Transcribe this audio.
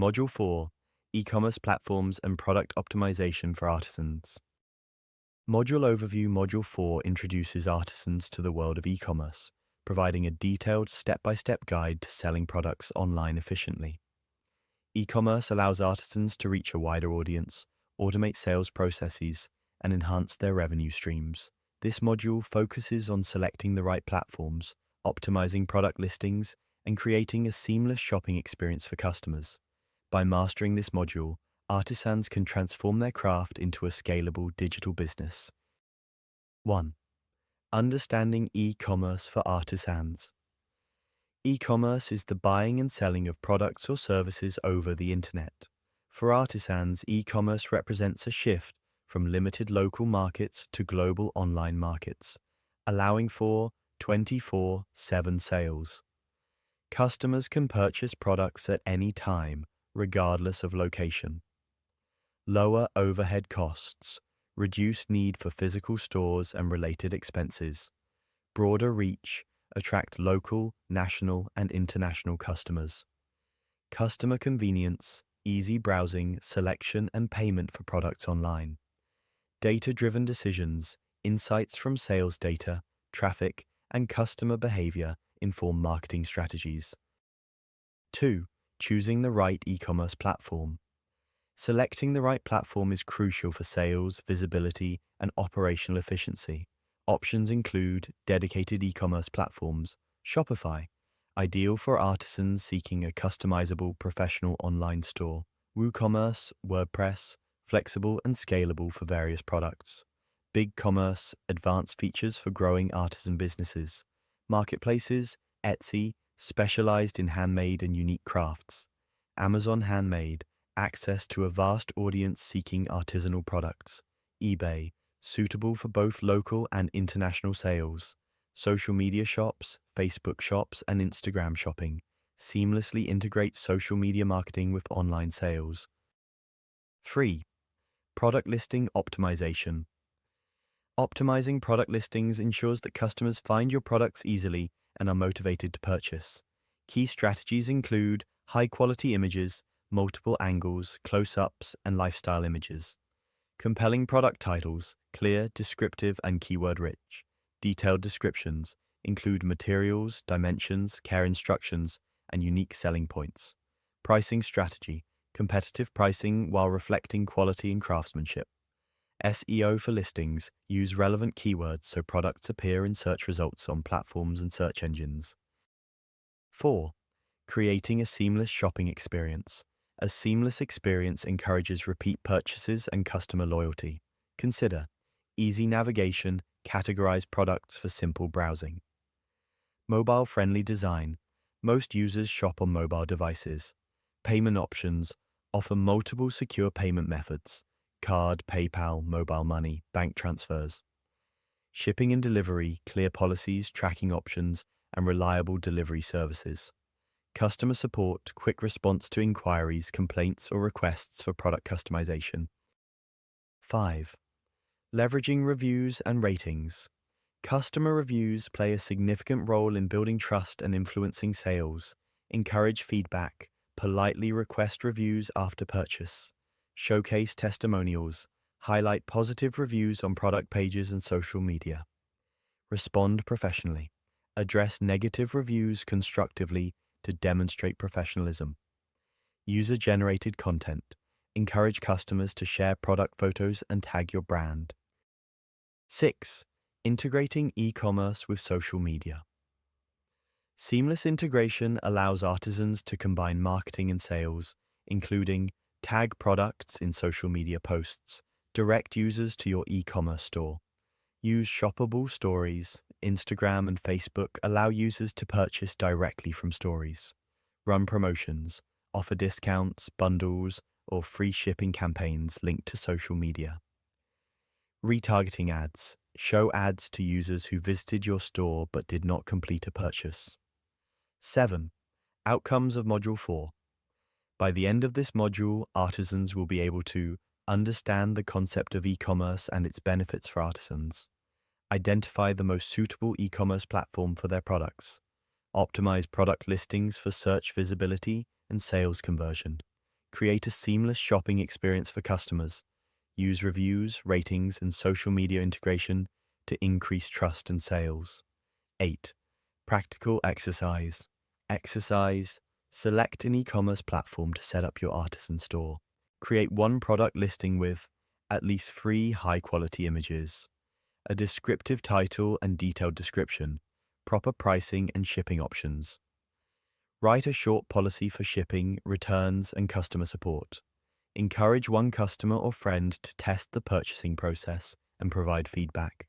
Module 4, E-commerce platforms and product optimization for artisans. Module Overview Module 4 introduces artisans to the world of e-commerce, providing a detailed step-by-step guide to selling products online efficiently. E-commerce allows artisans to reach a wider audience, automate sales processes, and enhance their revenue streams. This module focuses on selecting the right platforms, optimizing product listings, and creating a seamless shopping experience for customers. By mastering this module, artisans can transform their craft into a scalable digital business. 1. Understanding e-commerce for artisans. E-commerce is the buying and selling of products or services over the internet. For artisans, e-commerce represents a shift from limited local markets to global online markets, allowing for 24/7 sales. Customers can purchase products at any time, regardless of location. Lower overhead costs, reduced need for physical stores and related expenses. Broader reach, attract local, national, and international customers. Customer convenience, easy browsing, selection, and payment for products online. Data-driven decisions, insights from sales data, traffic, and customer behavior inform marketing strategies. 2. Choosing the right e-commerce platform. Selecting the right platform is crucial for sales, visibility, and operational efficiency. Options include dedicated e-commerce platforms, Shopify, ideal for artisans seeking a customizable professional online store, WooCommerce, WordPress, flexible and scalable for various products, BigCommerce, advanced features for growing artisan businesses, marketplaces, Etsy, specialized in handmade and unique crafts, Amazon Handmade, access to a vast audience seeking artisanal products, eBay, suitable for both local and international sales, social media shops, Facebook shops, and Instagram shopping, seamlessly integrate social media marketing with online sales. 3. Product listing optimization. Optimizing product listings ensures that customers find your products easily and are motivated to purchase. Key strategies include high-quality images, multiple angles, close-ups, and lifestyle images. Compelling product titles, clear, descriptive, and keyword-rich. Detailed descriptions include materials, dimensions, care instructions, and unique selling points. Pricing strategy, competitive pricing while reflecting quality and craftsmanship. SEO for listings, use relevant keywords so products appear in search results on platforms and search engines. 4. Creating a seamless shopping experience. A seamless experience encourages repeat purchases and customer loyalty. Consider easy navigation, categorize products for simple browsing. Mobile-friendly design. Most users shop on mobile devices. Payment options offer multiple secure payment methods: card, PayPal, mobile money, bank transfers. Shipping and delivery, clear policies, tracking options, and reliable delivery services. Customer support, quick response to inquiries, complaints, or requests for product customization. 5. Leveraging reviews and ratings. Customer reviews play a significant role in building trust and influencing sales. Encourage feedback, politely request reviews after purchase. Showcase testimonials, highlight positive reviews on product pages and social media. Respond professionally. Address negative reviews constructively to demonstrate professionalism. User-generated content. Encourage customers to share product photos and tag your brand. 6. Integrating e-commerce with social media. Seamless integration allows artisans to combine marketing and sales, including tag products in social media posts, direct users to your e-commerce store. Use shoppable stories. Instagram and Facebook allow users to purchase directly from stories. Run promotions, offer discounts, bundles, or free shipping campaigns linked to social media. Retargeting ads. Show ads to users who visited your store but did not complete a purchase. 7. Outcomes of Module 4. By the end of this module, artisans will be able to understand the concept of e-commerce and its benefits for artisans, identify the most suitable e-commerce platform for their products, optimize product listings for search visibility and sales conversion, Create a seamless shopping experience for customers. Use reviews, ratings, and social media integration to increase trust and sales. 8. Practical exercise. Exercise. Select an e-commerce platform to set up your artisan store. Create one product listing with at least 3 high-quality images, a descriptive title and detailed description, proper pricing and shipping options. Write a short policy for shipping, returns, and customer support. Encourage one customer or friend to test the purchasing process and provide feedback.